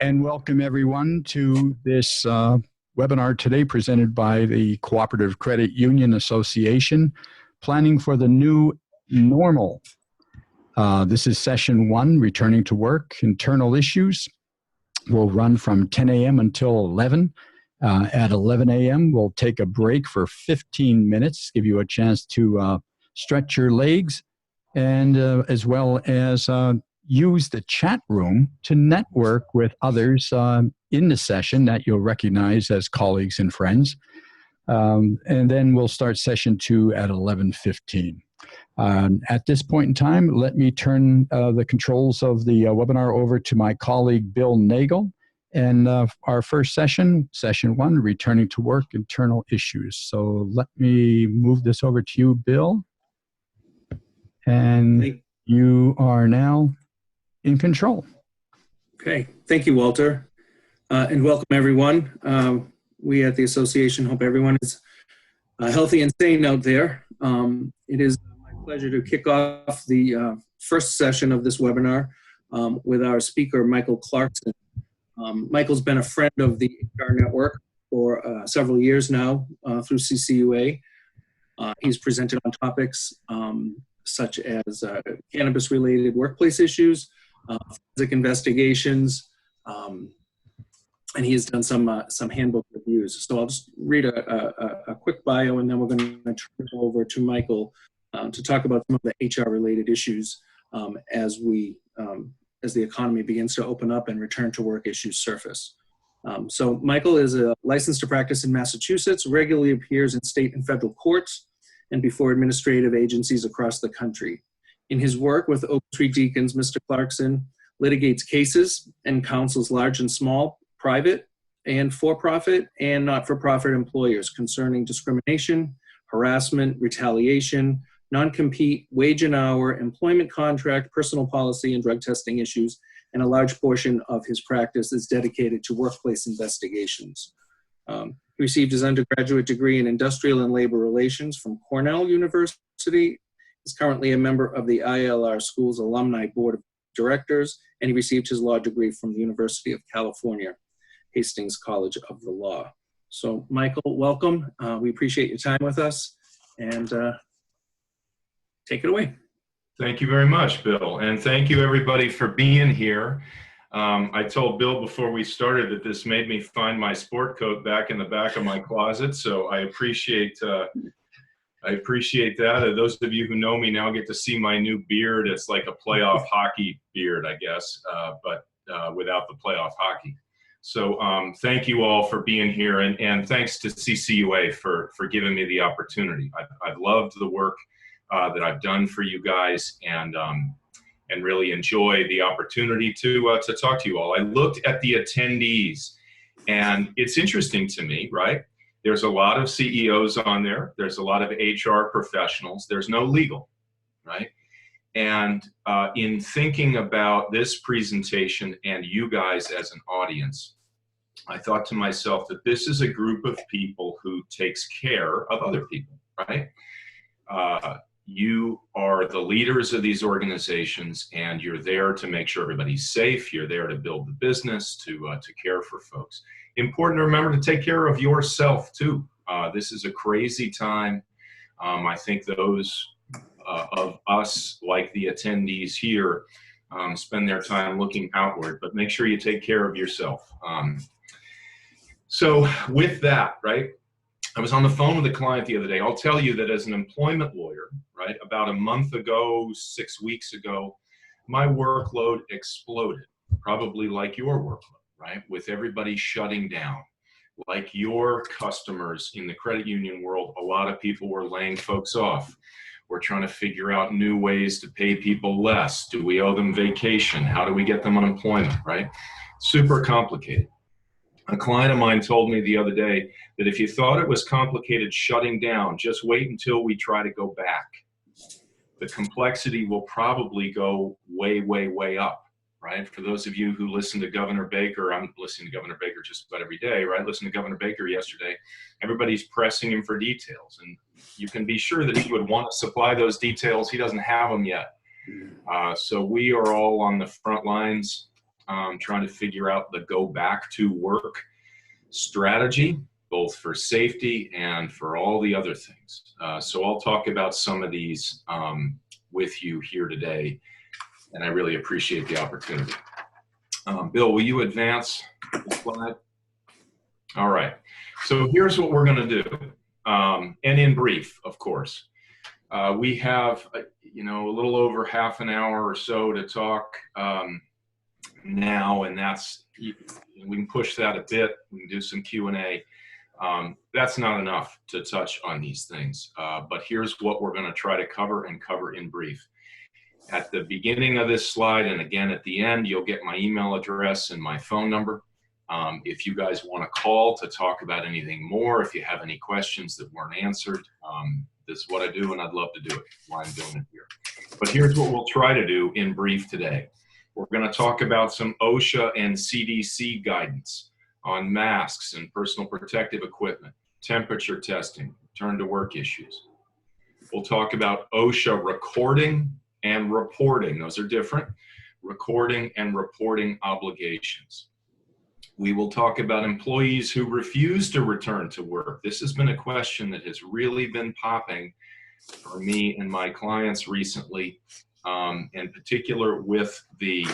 And welcome everyone to this webinar today presented by the Cooperative Credit Union Association, Planning for the New Normal. This is session 1, Returning to Work, Internal Issues. We'll run from 10 a.m. until 11. At 11 a.m., we'll take a break for 15 minutes, give you a chance to stretch your legs, and as well as use the chat room to network with others in the session that you'll recognize as colleagues and friends. And then we'll start session 2 at 11:15. At this point in time, let me turn the controls of the webinar over to my colleague, Bill Nagel. And our first session, session 1, Returning to Work, Internal Issues. So let me move this over to you, Bill. And you are now in control. Okay, thank you, Walter. And welcome, everyone. We at the association hope everyone is healthy and sane out there. It is my pleasure to kick off the first session of this webinar with our speaker, Michael Clarkson. Michael's been a friend of the HR Network for several years now through CCUA. He's presented on topics such as cannabis-related workplace issues, forensic investigations, and he has done some handbook reviews. So I'll just read a quick bio, and then we're going to turn it over to Michael to talk about some of the HR-related issues as the economy begins to open up and return to work issues surface. So Michael is licensed to practice in Massachusetts, regularly appears in state and federal courts, and before administrative agencies across the country. In his work with Ogletree Deacons, Mr. Clarkson litigates cases and counsels large and small, private and for-profit and not-for-profit employers concerning discrimination, harassment, retaliation, non-compete, wage and hour, employment contract, personal policy, and drug testing issues, and a large portion of his practice is dedicated to workplace investigations. He received his undergraduate degree in Industrial and Labor Relations from Cornell University. He's currently a member of the ILR School's Alumni Board of Directors, and he received his law degree from the University of California, Hastings College of the Law. So, Michael, welcome. We appreciate your time with us, and take it away. Thank you very much, Bill, and thank you everybody for being here. I told Bill before we started that this made me find my sport coat back in the back of my closet, so I appreciate that. Those of you who know me now get to see my new beard. It's like a playoff hockey beard, I guess, but without the playoff hockey. So thank you all for being here, and thanks to CCUA for giving me the opportunity. I've loved the work that I've done for you guys, and really enjoy the opportunity to talk to you all. I looked at the attendees, and it's interesting to me, right? There's a lot of CEOs on there. There's a lot of HR professionals. There's no legal, right? And in thinking about this presentation and you guys as an audience, I thought to myself that this is a group of people who takes care of other people, right? You are the leaders of these organizations, and you're there to make sure everybody's safe. You're there to build the business, to care for folks. Important to remember to take care of yourself too. This is a crazy time. I think those of us, like the attendees here, spend their time looking outward, but make sure you take care of yourself. So with that, right, I was on the phone with a client the other day. I'll tell you that as an employment lawyer, right, about a month ago, 6 weeks ago, my workload exploded, probably like your workload, right, with everybody shutting down. Like your customers in the credit union world, a lot of people were laying folks off. We're trying to figure out new ways to pay people less. Do we owe them vacation? How do we get them unemployment, right? Super complicated. A client of mine told me the other day that if you thought it was complicated shutting down, just wait until we try to go back. The complexity will probably go way, way, way up, right? For those of you who listen to Governor Baker, I'm listening to Governor Baker just about every day, right? Listen to Governor Baker yesterday. Everybody's pressing him for details, and you can be sure that he would want to supply those details. He doesn't have them yet. So we are all on the front lines trying to figure out the go back to work strategy, both for safety and for all the other things. So I'll talk about some of these with you here today, and I really appreciate the opportunity. Bill, will you advance the slide? All right. So here's what we're going to do, and in brief, of course. We have, a little over half an hour or so to talk now, and that's, we can push that a bit. We can do some Q&A. That's not enough to touch on these things, but here's what we're going to try to cover and cover in brief. At the beginning of this slide, and again at the end, you'll get my email address and my phone number. If you guys want to call to talk about anything more, if you have any questions that weren't answered, this is what I do, and I'd love to do it while I'm doing it here. But here's what we'll try to do in brief today. We're going to talk about some OSHA and CDC guidance on masks and personal protective equipment, temperature testing, return to work issues. We'll talk about OSHA recording and reporting. Those are different. Recording and reporting obligations. We will talk about employees who refuse to return to work. This has been a question that has really been popping for me and my clients recently, in particular with the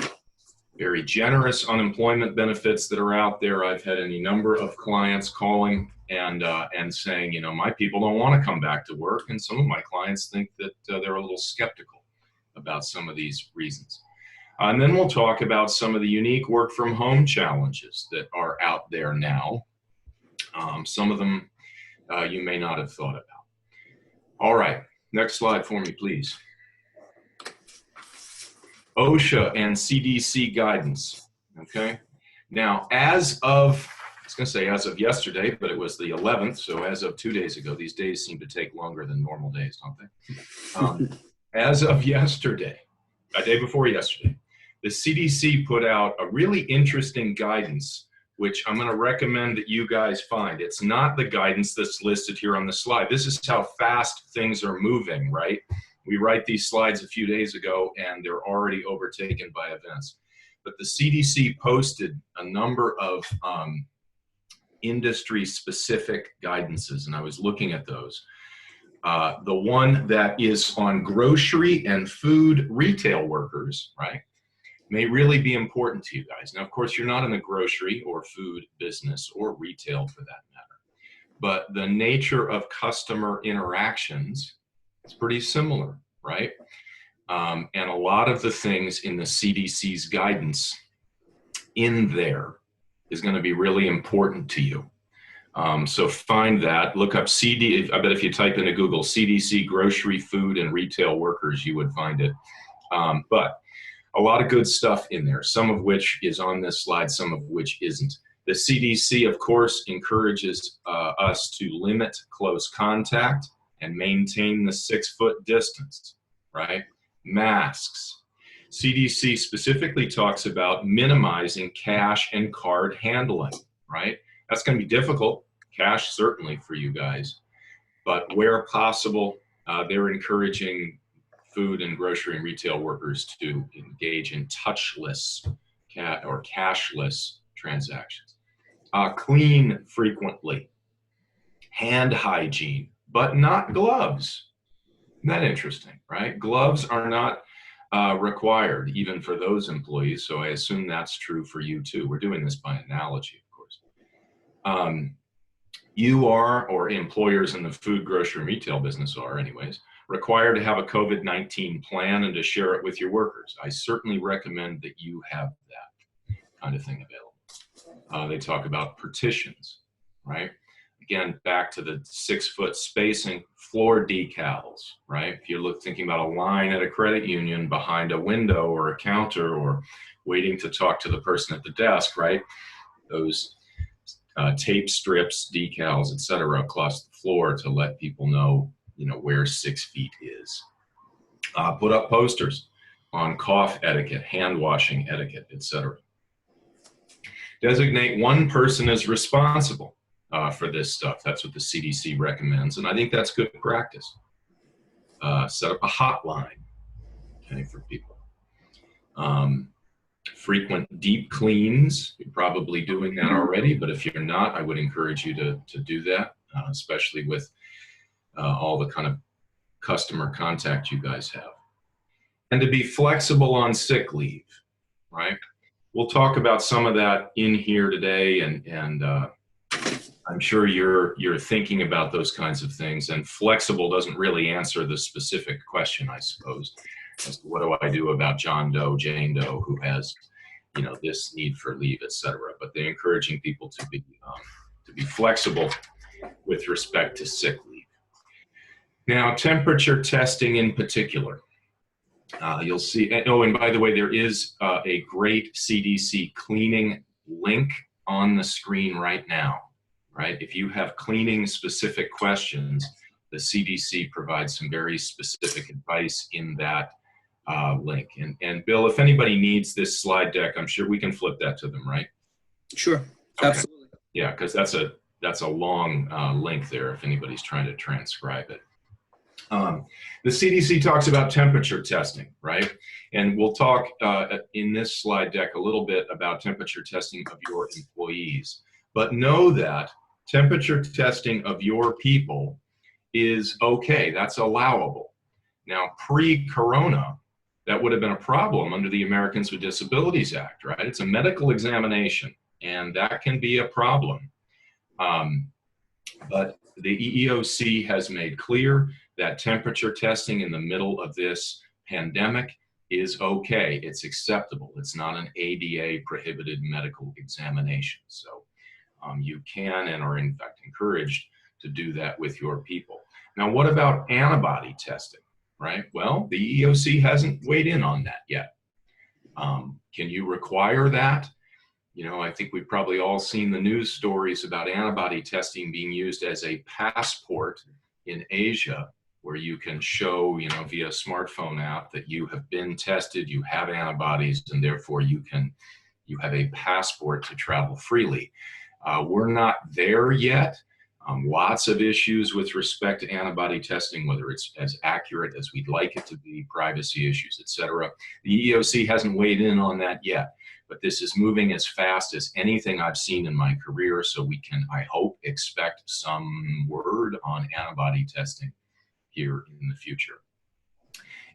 very generous unemployment benefits that are out there. I've had any number of clients calling and saying, my people don't want to come back to work, and some of my clients think that they're a little skeptical about some of these reasons. And then we'll talk about some of the unique work from home challenges that are out there now. Some of them you may not have thought about. All right, next slide for me, please. OSHA and CDC guidance, okay? Now, as of yesterday, but it was the 11th, so as of 2 days ago, these days seem to take longer than normal days, don't they? As of yesterday, a day before yesterday, the CDC put out a really interesting guidance, which I'm going to recommend that you guys find. It's not the guidance that's listed here on the slide. This is how fast things are moving, right? We write these slides a few days ago, and they're already overtaken by events. But the CDC posted a number of industry-specific guidances, and I was looking at those. The one that is on grocery and food retail workers, right, may really be important to you guys. Now, of course, you're not in the grocery or food business or retail for that matter, but the nature of customer interactions is pretty similar, right? And a lot of the things in the CDC's guidance in there is going to be really important to you. So find that, look up I bet if you type into Google CDC grocery, food, and retail workers, you would find it. But a lot of good stuff in there, some of which is on this slide, some of which isn't. The CDC, of course, encourages us to limit close contact and maintain the 6-foot distance, right? Masks. CDC specifically talks about minimizing cash and card handling, right? That's going to be difficult, cash certainly for you guys, but where possible, they're encouraging food and grocery and retail workers to engage in touchless or cashless transactions. Clean frequently, hand hygiene, but not gloves. Isn't that interesting, right? Gloves are not required even for those employees, so I assume that's true for you too. We're doing this by analogy, of course. You are, or employers in the food, grocery, and retail business are anyways, required to have a COVID-19 plan and to share it with your workers. I certainly recommend that you have that kind of thing available. They talk about partitions, right? Again, back to the 6-foot spacing, floor decals, right? If you're thinking about a line at a credit union behind a window or a counter or waiting to talk to the person at the desk, right? Those tape strips, decals, etc., across the floor to let people know, where 6 feet is. Put up posters on cough etiquette, hand washing etiquette, etc. Designate one person as responsible for this stuff. That's what the CDC recommends, and I think that's good practice. Set up a hotline okay, for people. Frequent deep cleans, you're probably doing that already, but if you're not, I would encourage you to do that, especially with all the kind of customer contact you guys have. And to be flexible on sick leave, right? We'll talk about some of that in here today, and I'm sure you're thinking about those kinds of things, and flexible doesn't really answer the specific question, I suppose, as to what do I do about John Doe, Jane Doe, who has, you know, this need for leave, etc. But they're encouraging people to be flexible with respect to sick leave. Now, temperature testing in particular. You'll see, oh, and by the way, there is a great CDC cleaning link on the screen right now, right? If you have cleaning specific questions, the CDC provides some very specific advice in that link. And Bill, if anybody needs this slide deck, I'm sure we can flip that to them, right? Sure, Okay. absolutely. Yeah, because that's a long link there if anybody's trying to transcribe it. The CDC talks about temperature testing, right? And we'll talk in this slide deck a little bit about temperature testing of your employees. But know that temperature testing of your people is okay. That's allowable. Now, pre-corona, that would have been a problem under the Americans with Disabilities Act, right? It's a medical examination, and that can be a problem. But the EEOC has made clear that temperature testing in the middle of this pandemic is okay. It's acceptable. It's not an ADA prohibited medical examination. So you can and are in fact encouraged to do that with your people. Now, what about antibody testing, right? Well, the EEOC hasn't weighed in on that yet. Can you require that? You know, I think we've probably all seen the news stories about antibody testing being used as a passport in Asia, where you can show, you know, via a smartphone app that you have been tested, you have antibodies, and therefore you have a passport to travel freely. We're not there yet. Lots of issues with respect to antibody testing, whether it's as accurate as we'd like it to be, privacy issues, etc. The EEOC hasn't weighed in on that yet, but this is moving as fast as anything I've seen in my career, so we can, I hope, expect some word on antibody testing here in the future.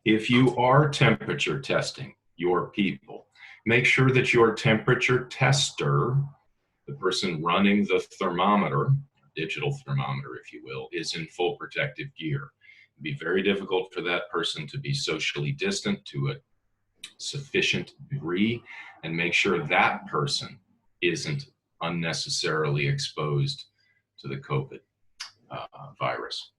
If you are temperature testing your people, make sure that your temperature tester, the person running the thermometer, digital thermometer, if you will, is in full protective gear. It'd be very difficult for that person to be socially distant to a sufficient degree, and make sure that person isn't unnecessarily exposed to the COVID virus.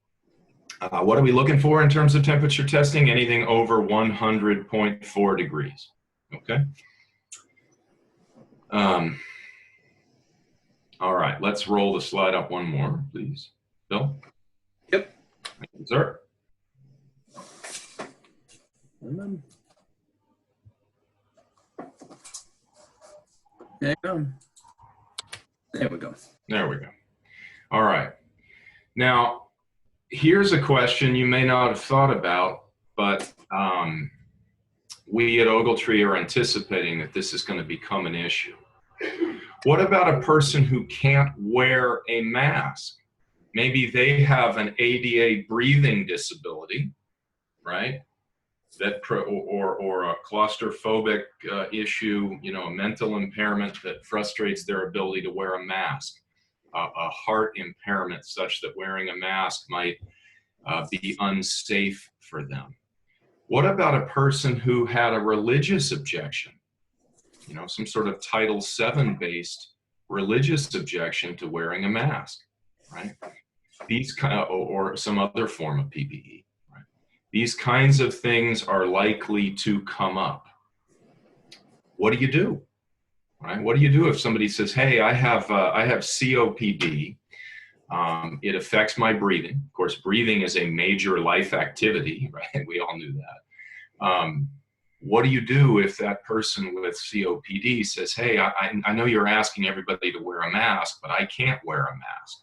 What are we looking for in terms of temperature testing? Anything over 100.4 degrees, okay? All right, let's roll the slide up one more, please. Bill? Yep. Thank you, sir. There you go. There we go. There we go. All right. Now, here's a question you may not have thought about, but we at Ogletree are anticipating that this is going to become an issue. What about a person who can't wear a mask? Maybe they have an ADA breathing disability, right? That or a claustrophobic issue, you know, a mental impairment that frustrates their ability to wear a mask, a heart impairment such that wearing a mask might be unsafe for them. What about a person who had a religious objection? You know, some sort of Title VII based religious objection to wearing a mask, right? These kind of, or some other form of PPE, right? These kinds of things are likely to come up. What do you do, right? What do you do if somebody says, "Hey, I have COPD. It affects my breathing." Of course, breathing is a major life activity, right? We all knew that. What do you do if that person with COPD says, "Hey, I know you're asking everybody to wear a mask, but I can't wear a mask,"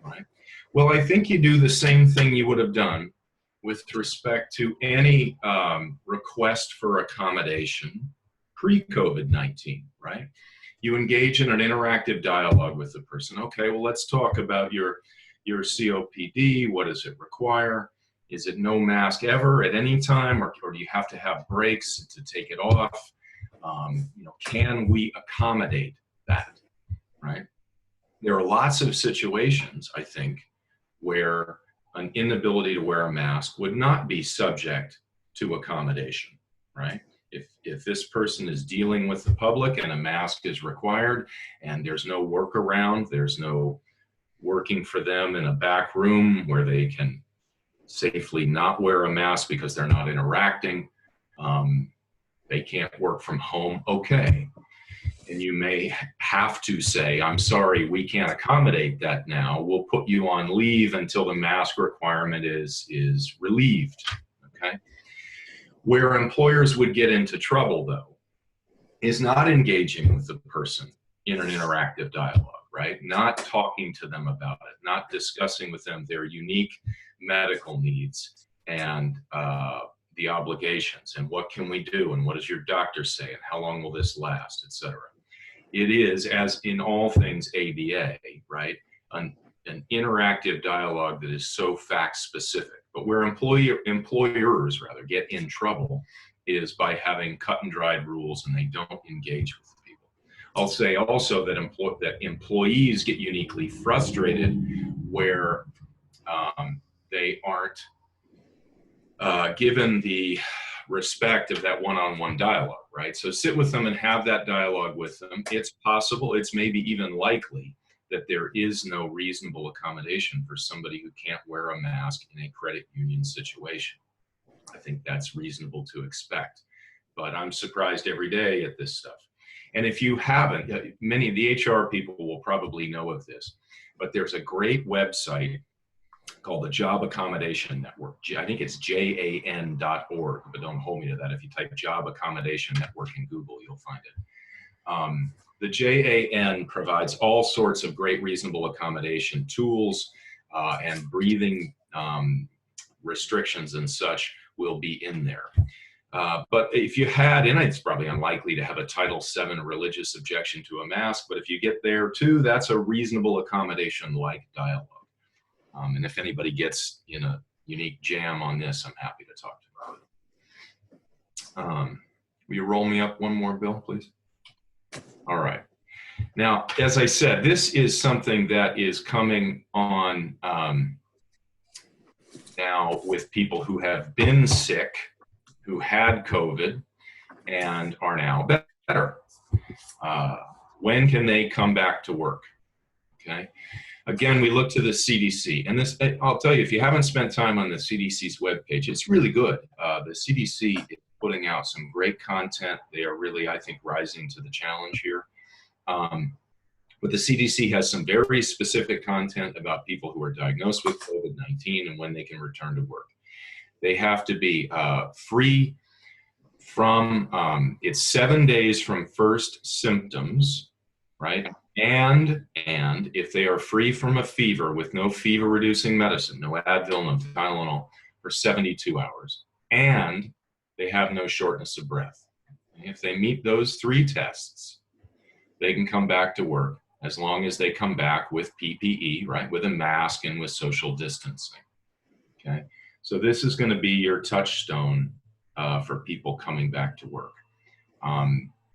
right? Well, I think you do the same thing you would have done with respect to any request for accommodation pre-COVID-19, right? You engage in an interactive dialogue with the person. Okay, well, let's talk about your COPD. What does it require? Is it no mask ever at any time, or do you have to have breaks to take it off? Can we accommodate that, right? There are lots of situations, I think, where an inability to wear a mask would not be subject to accommodation, right? If this person is dealing with the public and a mask is required and there's no workaround, there's no working for them in a back room where they can safely not wear a mask because they're not interacting, they can't work from home, okay. And you may have to say, I'm sorry, we can't accommodate that now. We'll put you on leave until the mask requirement is relieved, okay? Where employers would get into trouble, though, is not engaging with the person in an interactive dialogue, right? Not talking to them about it, not discussing with them their unique medical needs and the obligations and what can we do and what does your doctor say and how long will this last, et cetera. It is, as in all things ADA, right, an interactive dialogue that is so fact-specific. But where employers get in trouble is by having cut-and-dried rules and they don't engage with the people. I'll say also that employees get uniquely frustrated where they aren't given the respect of that one-on-one dialogue, right? So sit with them and have that dialogue with them. It's possible, it's maybe even likely that there is no reasonable accommodation for somebody who can't wear a mask in a credit union situation. I think that's reasonable to expect, but I'm surprised every day at this stuff. And if you haven't, many of the HR people will probably know of this, but there's a great website called the Job Accommodation Network. I think it's JAN.org, but don't hold me to that. If you type Job Accommodation Network in Google, you'll find it. The JAN provides all sorts of great reasonable accommodation tools and breathing restrictions and such will be in there. But if you had, and it's probably unlikely to have a Title VII religious objection to a mask, but if you get there too, that's a reasonable accommodation-like dialogue. And if anybody gets in a unique jam on this, I'm happy to talk about it. Will you roll me up one more, Bill, please? All right. Now, as I said, this is something that is coming on now with people who have been sick, who had COVID, and are now better. When can they come back to work? Okay. Again, we look to the CDC, and this, I'll tell you, if you haven't spent time on the CDC's webpage, it's really good. The CDC is putting out some great content. They are really, I think, rising to the challenge here. But the CDC has some very specific content about people who are diagnosed with COVID-19 and when they can return to work. They have to be free from, it's 7 days from first symptoms, right? And if they are free from a fever with no fever-reducing medicine, no Advil, no Tylenol, for 72 hours, and they have no shortness of breath. If they meet those 3 tests, they can come back to work as long as they come back with PPE, right, with a mask and with social distancing, okay? So this is going to be your touchstone for people coming back to work.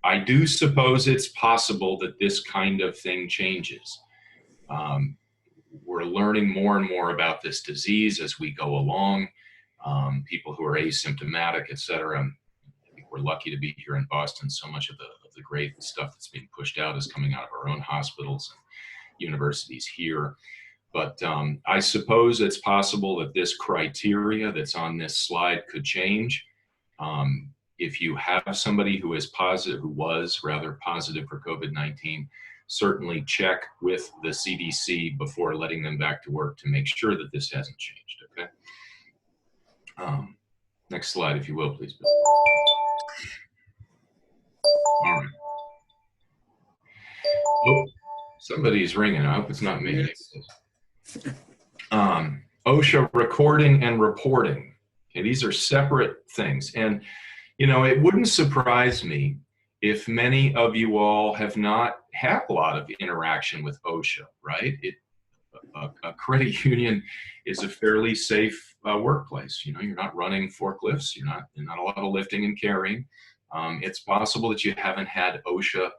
I do suppose it's possible that this kind of thing changes. We're learning more and more about this disease as we go along. People who are asymptomatic, et cetera. I think we're lucky to be here in Boston. So much of the great stuff that's being pushed out is coming out of our own hospitals and universities here. But I suppose it's possible that this criteria that's on this slide could change. If you have somebody who is positive, who was rather positive for COVID-19, certainly check with the CDC before letting them back to work to make sure that this hasn't changed, okay? Next slide, if you will, please, Bill. All right. Oh, somebody's ringing. I hope it's not me. OSHA recording and reporting. Okay, these are separate things. And, you know, it wouldn't surprise me if many of you all have not had a lot of interaction with OSHA, right? A credit union is a fairly safe workplace. You know, you're not running forklifts, you're not a lot of lifting and carrying. It's possible that you haven't had OSHA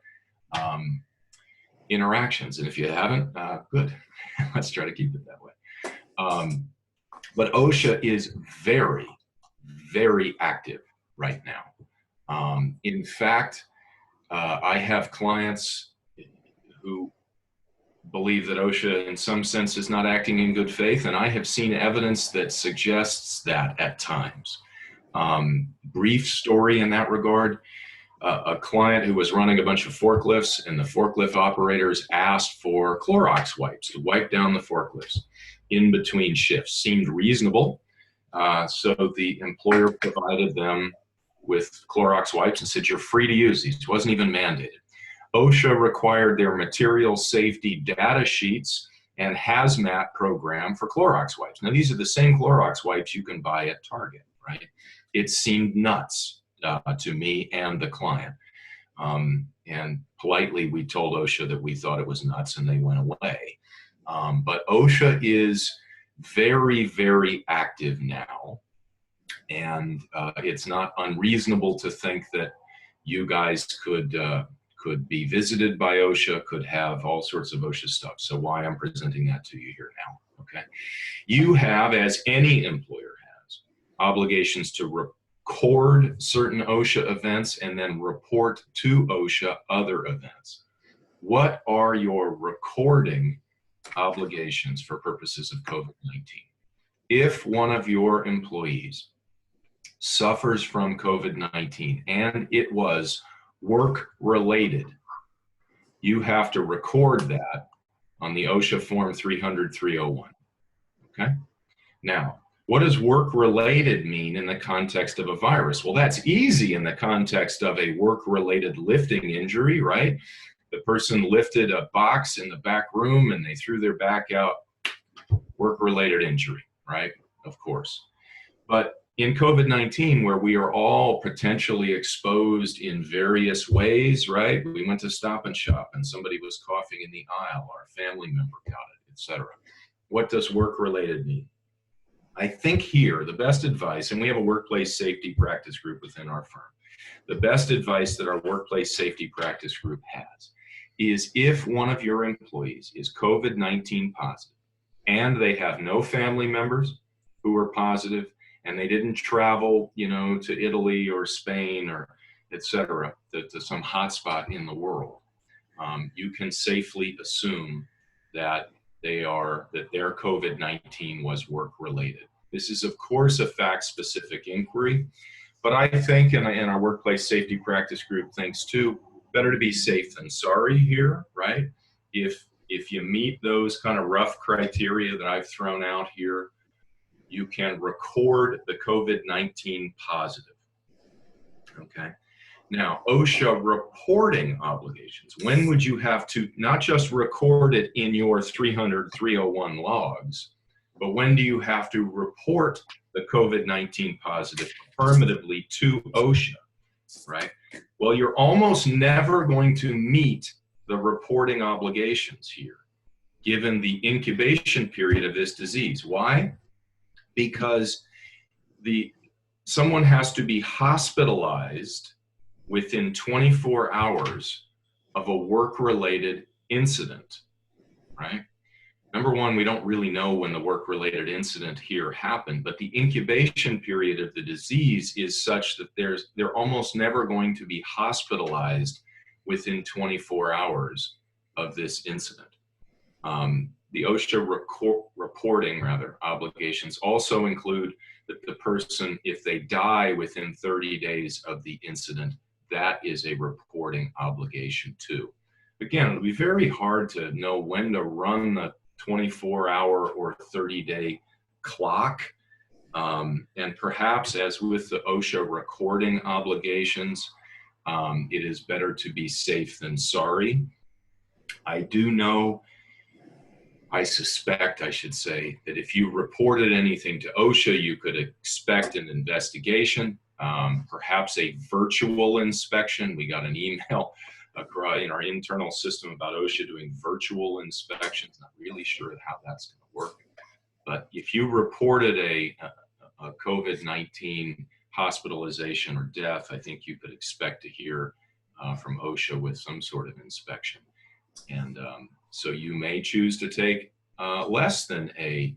interactions, and if you haven't, good. Let's try to keep it that way. But OSHA is very, very active right now. In fact, I have clients who believe that OSHA in some sense is not acting in good faith, and I have seen evidence that suggests that at times. Brief story in that regard, a client who was running a bunch of forklifts, and the forklift operators asked for Clorox wipes to wipe down the forklifts in between shifts. Seemed reasonable, so the employer provided them with Clorox wipes and said, you're free to use these. It wasn't even mandated. OSHA required their material safety data sheets and hazmat program for Clorox wipes. Now, these are the same Clorox wipes you can buy at Target, right? It seemed nuts to me and the client. And politely, we told OSHA that we thought it was nuts, and they went away. But OSHA is very, very active now. And it's not unreasonable to think that you guys could be visited by OSHA, could have all sorts of OSHA stuff. So why I'm presenting that to you here now, okay? You have, as any employer has, obligations to record certain OSHA events and then report to OSHA other events. What are your recording obligations for purposes of COVID-19? If one of your employees suffers from COVID-19 and it was work-related, you have to record that on the OSHA Form 300-301, okay? Now, what does work-related mean in the context of a virus? Well, that's easy in the context of a work-related lifting injury, right? The person lifted a box in the back room and they threw their back out, work-related injury, right? Of course. But in COVID-19, where we are all potentially exposed in various ways, right? We went to Stop and Shop and somebody was coughing in the aisle, our family member got it, etc. What does work-related mean? I think here, the best advice, and we have a workplace safety practice group within our firm, the best advice that our workplace safety practice group has is if one of your employees is COVID-19 positive and they have no family members who are positive, and they didn't travel, you know, to Italy or Spain or et cetera, to some hotspot in the world, you can safely assume that their COVID-19 was work-related. This is, of course, a fact-specific inquiry, but I think, and our workplace safety practice group thinks too, better to be safe than sorry here, right? If you meet those kind of rough criteria that I've thrown out here, you can record the COVID-19 positive, okay? Now, OSHA reporting obligations. When would you have to not just record it in your 300-301 logs, but when do you have to report the COVID-19 positive affirmatively to OSHA, right? Well, you're almost never going to meet the reporting obligations here, given the incubation period of this disease. Why? Because someone has to be hospitalized within 24 hours of a work-related incident, right? Number one, we don't really know when the work-related incident here happened, but the incubation period of the disease is such that they're almost never going to be hospitalized within 24 hours of this incident. The OSHA reporting obligations also include that the person, if they die within 30 days of the incident, that is a reporting obligation too. Again, it'll be very hard to know when to run the 24-hour or 30-day clock. And perhaps, as with the OSHA recording obligations, it is better to be safe than sorry. I do know I suspect, I should say, that if you reported anything to OSHA, you could expect an investigation, perhaps a virtual inspection. We got an email in our internal system about OSHA doing virtual inspections. Not really sure how that's going to work. But if you reported a COVID-19 hospitalization or death, I think you could expect to hear from OSHA with some sort of inspection. And so you may choose to take less than a,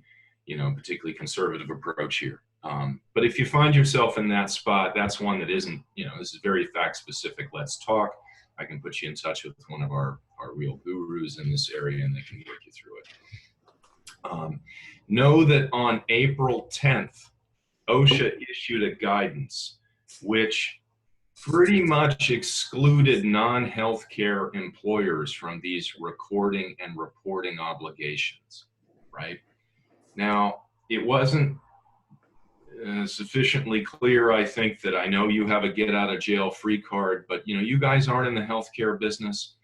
particularly conservative approach here. But if you find yourself in that spot, that's one that isn't, this is very fact specific. Let's talk. I can put you in touch with one of our real gurus in this area, and they can work you through it. Know that on April 10th, OSHA issued a guidance which pretty much excluded non-healthcare employers from these recording and reporting obligations, right? Now, it wasn't sufficiently clear, I think, that I know you have a get out of jail free card, but you guys aren't in the healthcare business,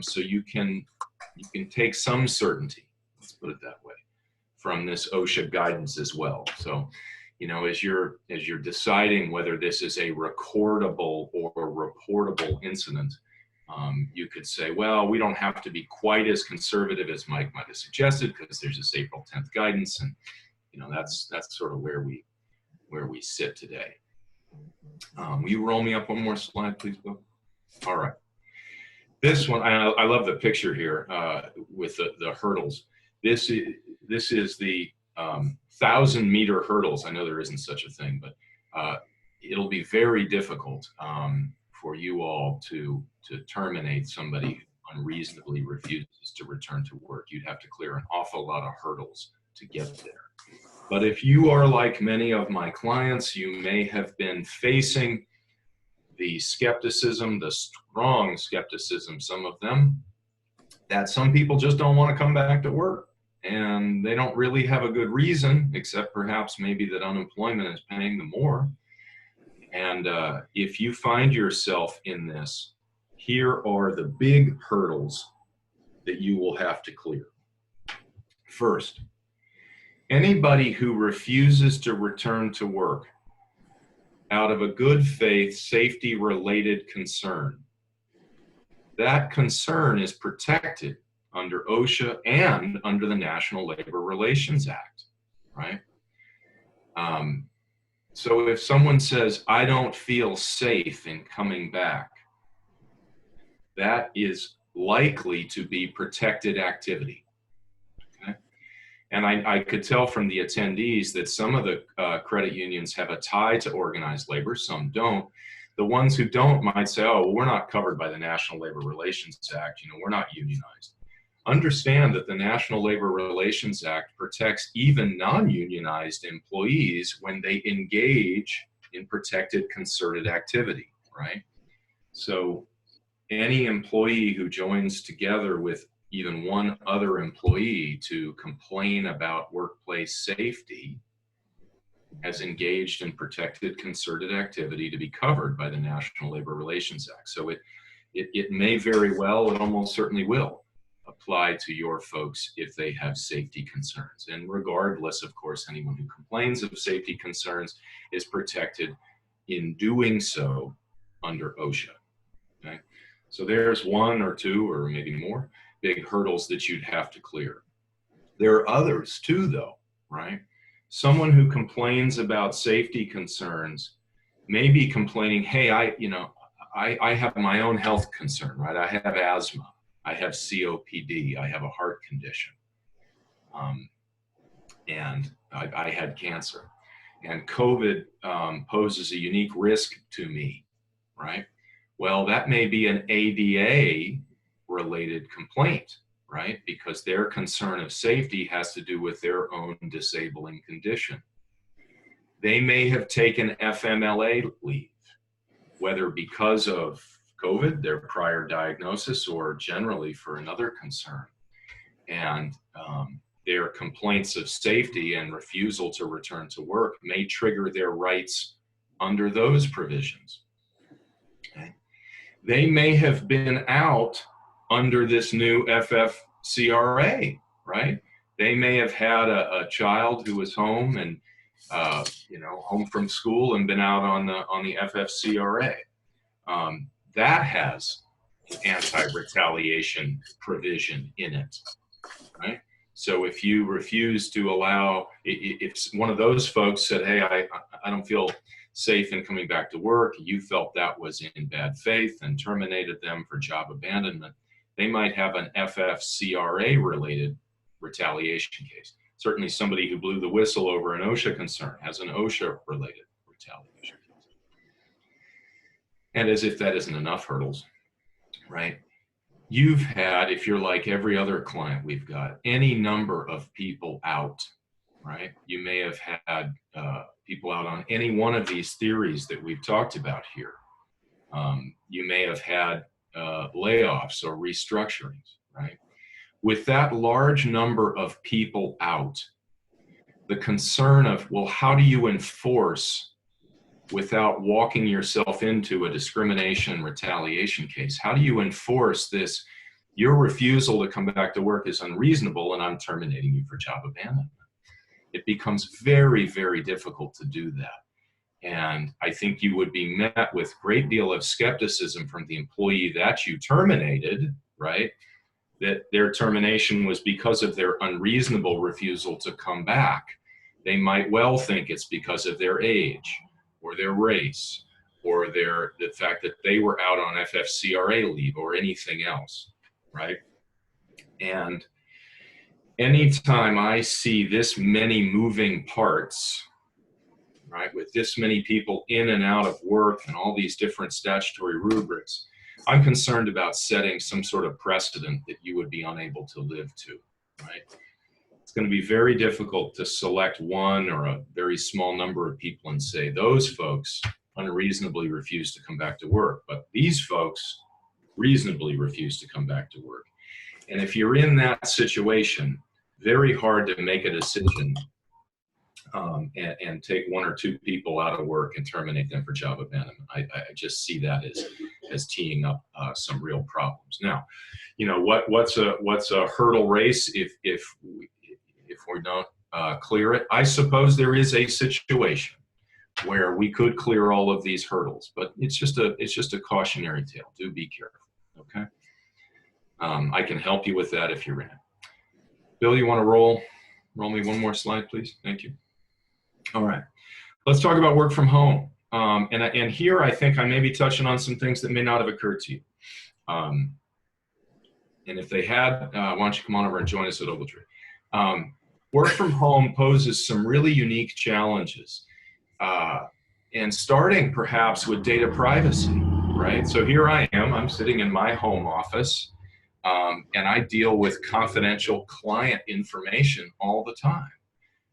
so you can take some certainty, let's put it that way, from this OSHA guidance as well. So, as you're deciding whether this is a recordable or reportable incident, you could say, well, we don't have to be quite as conservative as Mike might have suggested because there's this April 10th guidance, and that's sort of where we sit today. Will you roll me up one more slide, please, Bill? All right. This one, I love the picture here with the hurdles. This is the 1,000-meter hurdles. I know there isn't such a thing, but it'll be very difficult for you all to terminate somebody who unreasonably refuses to return to work. You'd have to clear an awful lot of hurdles to get there. But if you are like many of my clients, you may have been facing the skepticism, the strong skepticism, some of them, that some people just don't want to come back to work. And they don't really have a good reason, except perhaps maybe that unemployment is paying them more. And if you find yourself in this, here are the big hurdles that you will have to clear. First, anybody who refuses to return to work out of a good faith, safety-related concern, that concern is protected under OSHA and under the National Labor Relations Act, right? So if someone says, I don't feel safe in coming back, that is likely to be protected activity, okay? And I could tell from the attendees that some of the credit unions have a tie to organized labor, some don't. The ones who don't might say, oh, well, we're not covered by the National Labor Relations Act, we're not unionized. Understand that the National Labor Relations Act protects even non-unionized employees when they engage in protected concerted activity, right? So any employee who joins together with even one other employee to complain about workplace safety has engaged in protected concerted activity to be covered by the National Labor Relations Act. So it may very well, it almost certainly will, apply to your folks if they have safety concerns. And regardless, of course, anyone who complains of safety concerns is protected in doing so under OSHA, okay? So there's one or two or maybe more big hurdles that you'd have to clear. There are others too, though, right? Someone who complains about safety concerns may be complaining, hey, I have my own health concern, right? I have asthma. I have COPD, I have a heart condition, and I had cancer. And COVID poses a unique risk to me, right? Well, that may be an ADA-related complaint, right? Because their concern of safety has to do with their own disabling condition. They may have taken FMLA leave, whether because of COVID, their prior diagnosis, or generally for another concern. And their complaints of safety and refusal to return to work may trigger their rights under those provisions. Okay. They may have been out under this new FFCRA, right? They may have had a child who was home and, home from school and been out on the FFCRA. That has anti-retaliation provision in it, right? So if you refuse to allow, if one of those folks said, hey, I don't feel safe in coming back to work, you felt that was in bad faith and terminated them for job abandonment, they might have an FFCRA related retaliation case. Certainly somebody who blew the whistle over an OSHA concern has an OSHA related retaliation case. And as if that isn't enough hurdles, right? You've had, if you're like every other client we've got, any number of people out, right? You may have had people out on any one of these theories that we've talked about here. You may have had layoffs or restructurings, right? With that large number of people out, the concern of, well, how do you enforce without walking yourself into a discrimination retaliation case? How do you enforce this? Your refusal to come back to work is unreasonable and I'm terminating you for job abandonment. It becomes very, very difficult to do that. And I think you would be met with a great deal of skepticism from the employee that you terminated, right? That their termination was because of their unreasonable refusal to come back. They might well think it's because of their age or their race or the fact that they were out on FFCRA leave or anything else, right? And anytime I see this many moving parts, right, with this many people in and out of work and all these different statutory rubrics, I'm concerned about setting some sort of precedent that you would be unable to live to, right? It's going to be very difficult to select one or a very small number of people and say, those folks unreasonably refuse to come back to work, but these folks reasonably refuse to come back to work. And if you're in that situation, very hard to make a decision and take one or two people out of work and terminate them for job abandonment. I just see that as teeing up some real problems. Now, what's a hurdle race if we don't clear it? I suppose there is a situation where we could clear all of these hurdles, but it's just a cautionary tale. Do be careful, okay? I can help you with that if you're in it. Bill, you want to roll me one more slide, please? Thank you. All right, let's talk about work from home. And here I think I may be touching on some things that may not have occurred to you. And if they had, why don't you come on over and join us at Ogletree. Work from home poses some really unique challenges. And starting perhaps with data privacy, right? So here I am, I'm sitting in my home office, and I deal with confidential client information all the time.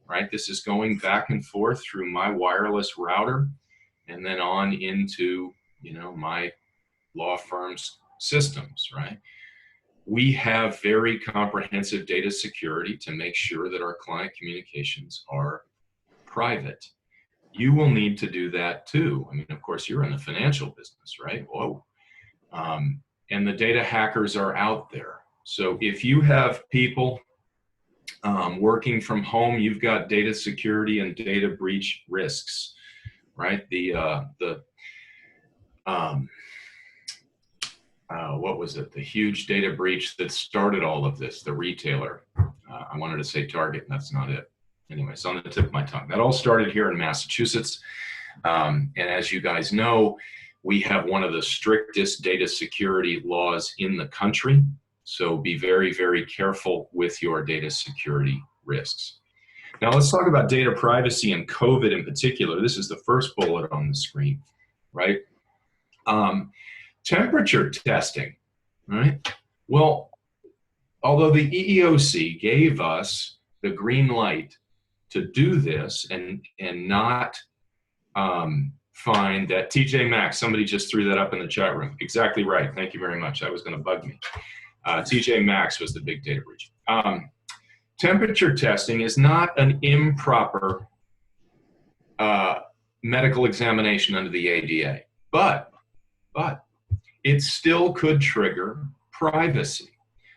Right? This is going back and forth through my wireless router and then on into, my law firm's systems, right? We have very comprehensive data security to make sure that our client communications are private. You will need to do that too. I mean, of course, you're in the financial business, right? Whoa. And the data hackers are out there. So if you have people working from home, you've got data security and data breach risks, right? What was it? The huge data breach that started all of this, the retailer. I wanted to say Target, and that's not it. Anyway, it's on the tip of my tongue. That all started here in Massachusetts. And as you guys know, we have one of the strictest data security laws in the country. So be very, very careful with your data security risks. Now let's talk about data privacy and COVID in particular. This is the first bullet on the screen, right? Temperature testing, right? Well, although the EEOC gave us the green light to do this and not find that TJ Maxx, somebody just threw that up in the chat room. Exactly right. Thank you very much. That was going to bug me. TJ Maxx was the big data breach. Temperature testing is not an improper medical examination under the ADA, but it still could trigger privacy.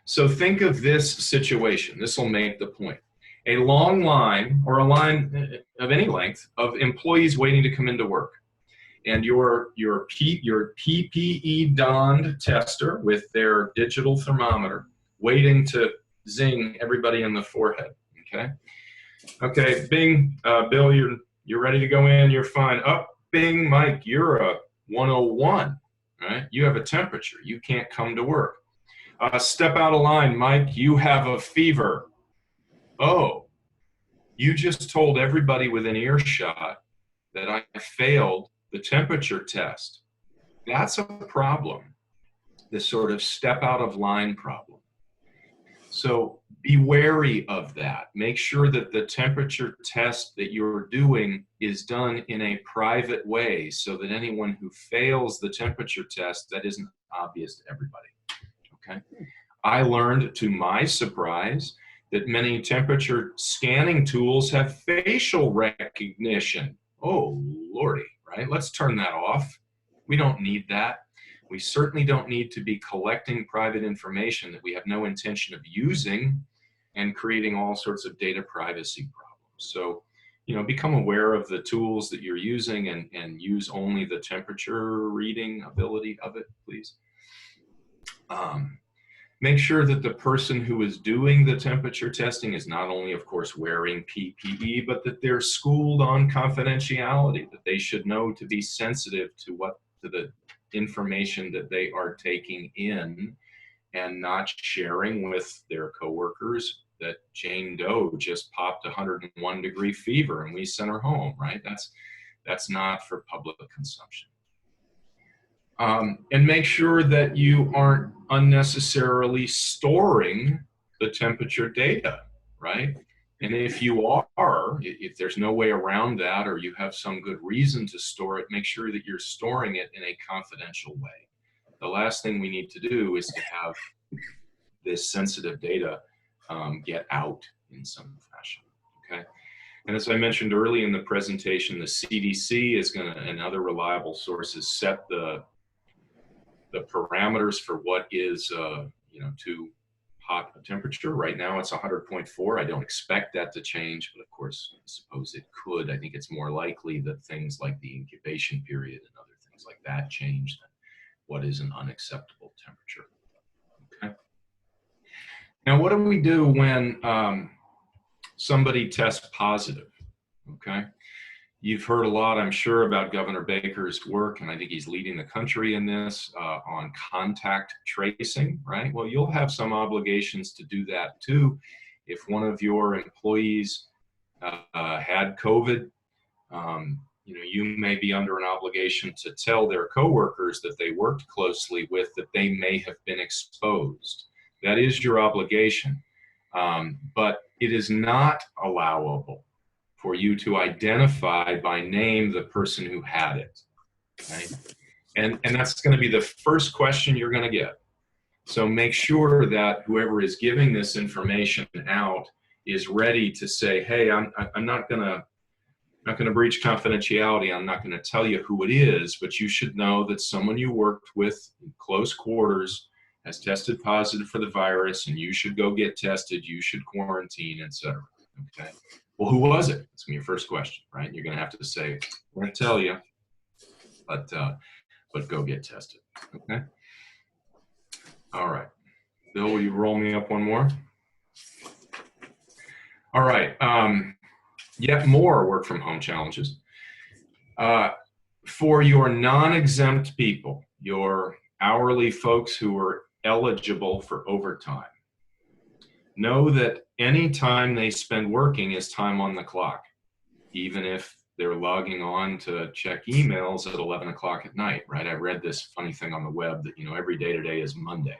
So think of this situation. This will make the point. A long line, or a line of any length, of employees waiting to come into work. And your PPE donned tester with their digital thermometer waiting to zing everybody in the forehead. Okay. Okay. Bing, Bill, you're ready to go in. You're fine. Up, bing, Mike, you're a 101. Right? You have a temperature. You can't come to work. Step out of line, Mike. You have a fever. Oh, you just told everybody within earshot that I failed the temperature test. That's a problem, this sort of step out of line problem. So be wary of that. Make sure that the temperature test that you're doing is done in a private way so that anyone who fails the temperature test, that isn't obvious to everybody. Okay. I learned, to my surprise, that many temperature scanning tools have facial recognition. Oh, Lordy, right? Let's turn that off. We don't need that. We certainly don't need to be collecting private information that we have no intention of using and creating all sorts of data privacy problems. So, become aware of the tools that you're using and use only the temperature reading ability of it, please. Make sure that the person who is doing the temperature testing is not only, of course, wearing PPE, but that they're schooled on confidentiality, that they should know to be sensitive to the information that they are taking in and not sharing with their coworkers that Jane Doe just popped 101-degree fever and we sent her home, right? That's not for public consumption. And make sure that you aren't unnecessarily storing the temperature data, right? And if you are, if there's no way around that, or you have some good reason to store it, make sure that you're storing it in a confidential way. The last thing we need to do is to have this sensitive data get out in some fashion, okay? And as I mentioned early in the presentation, the CDC is going to, and other reliable sources, set the parameters for what is, too hot a temperature. Right now it's 100.4. I don't expect that to change, but of course, I suppose it could. I think it's more likely that things like the incubation period and other things like that change than what is an unacceptable temperature. Okay. Now, what do we do when somebody tests positive? Okay. You've heard a lot, I'm sure, about Governor Baker's work, and I think he's leading the country in this, on contact tracing, right? Well, you'll have some obligations to do that too. If one of your employees had COVID, you may be under an obligation to tell their coworkers that they worked closely with that they may have been exposed. That is your obligation, but it is not allowable for you to identify by name the person who had it, right? And that's going to be the first question you're going to get. So make sure that whoever is giving this information out is ready to say, hey, I'm not going to breach confidentiality. I'm not going to tell you who it is, but you should know that someone you worked with in close quarters has tested positive for the virus, and you should go get tested. You should quarantine, etc. Okay. Well, who was it? That's going to be your first question, right? You're going to have to say, I'm going to tell you, but go get tested, okay? All right. Bill, will you roll me up one more? All right. Yet more work from home challenges. For your non-exempt people, your hourly folks who are eligible for overtime, know that any time they spend working is time on the clock, even if they're logging on to check emails at 11 o'clock at night, right? I read this funny thing on the web that, every day today is Monday.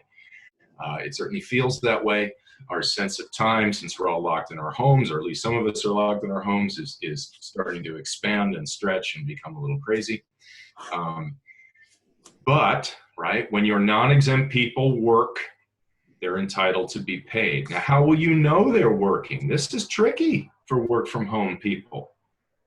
It certainly feels that way. Our sense of time, since we're all locked in our homes, or at least some of us are locked in our homes, is starting to expand and stretch and become a little crazy. But, right, when your non-exempt people work, they're entitled to be paid. Now, how will you know they're working? This is tricky for work from home people,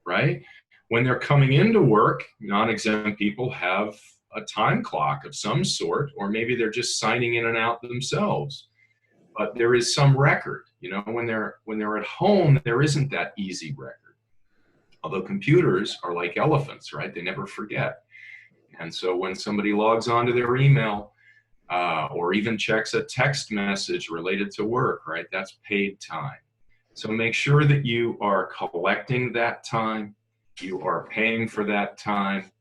right? When they're coming into work, non-exempt people have a time clock of some sort, or maybe they're just signing in and out themselves. but there is some record. When they're at home, there isn't that easy record. Although computers are like elephants, right? They never forget. And so when somebody logs onto their email or even checks a text message related to work, right, that's paid time. So make sure that you are collecting that time, you are paying for that time.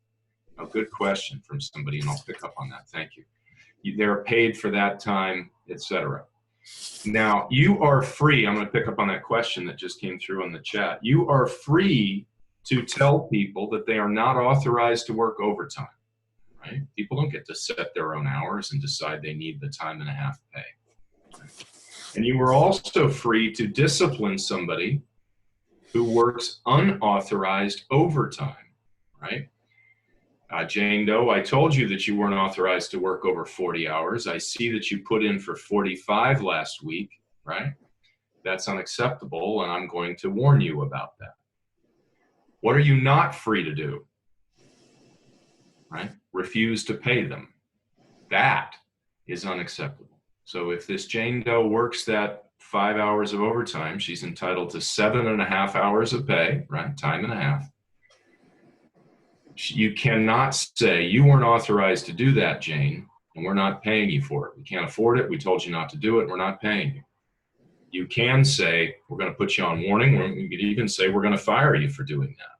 A good question from somebody, and I'll pick up on that. Thank you. They're paid for that time, etc. Now, you are free. I'm going to pick up on that question that just came through on the chat. You are free to tell people that they are not authorized to work overtime, right? People don't get to set their own hours and decide they need the time and a half pay. Right? And you are also free to discipline somebody who works unauthorized overtime, right? Jane Doe, I told you that you weren't authorized to work over 40 hours. I see that you put in for 45 last week, right? That's unacceptable, and I'm going to warn you about that. What are you not free to do? Right? Refuse to pay them. That is unacceptable. So if this Jane Doe works that 5 hours of overtime, she's entitled to 7.5 hours of pay, right? Time and a half. You cannot say, you weren't authorized to do that, Jane, and we're not paying you for it. We can't afford it. We told you not to do it. We're not paying you. You can say, we're going to put you on warning. You could even say, we're going to fire you for doing that.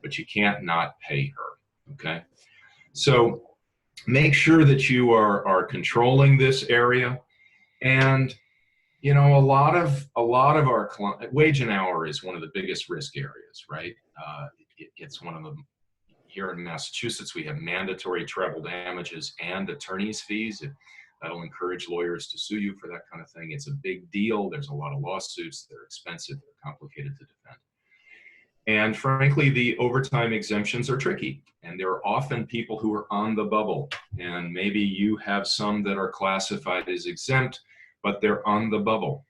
But you can't not pay her, okay? So make sure that you are controlling this area. And, a lot of our wage and hour is one of the biggest risk areas, right? It's one of them. Here in Massachusetts, we have mandatory treble damages and attorney's fees. That'll encourage lawyers to sue you for that kind of thing. It's a big deal. There's a lot of lawsuits. They're expensive. They're complicated to defend. And frankly, the overtime exemptions are tricky. And there are often people who are on the bubble. And maybe you have some that are classified as exempt, but they're on the bubble.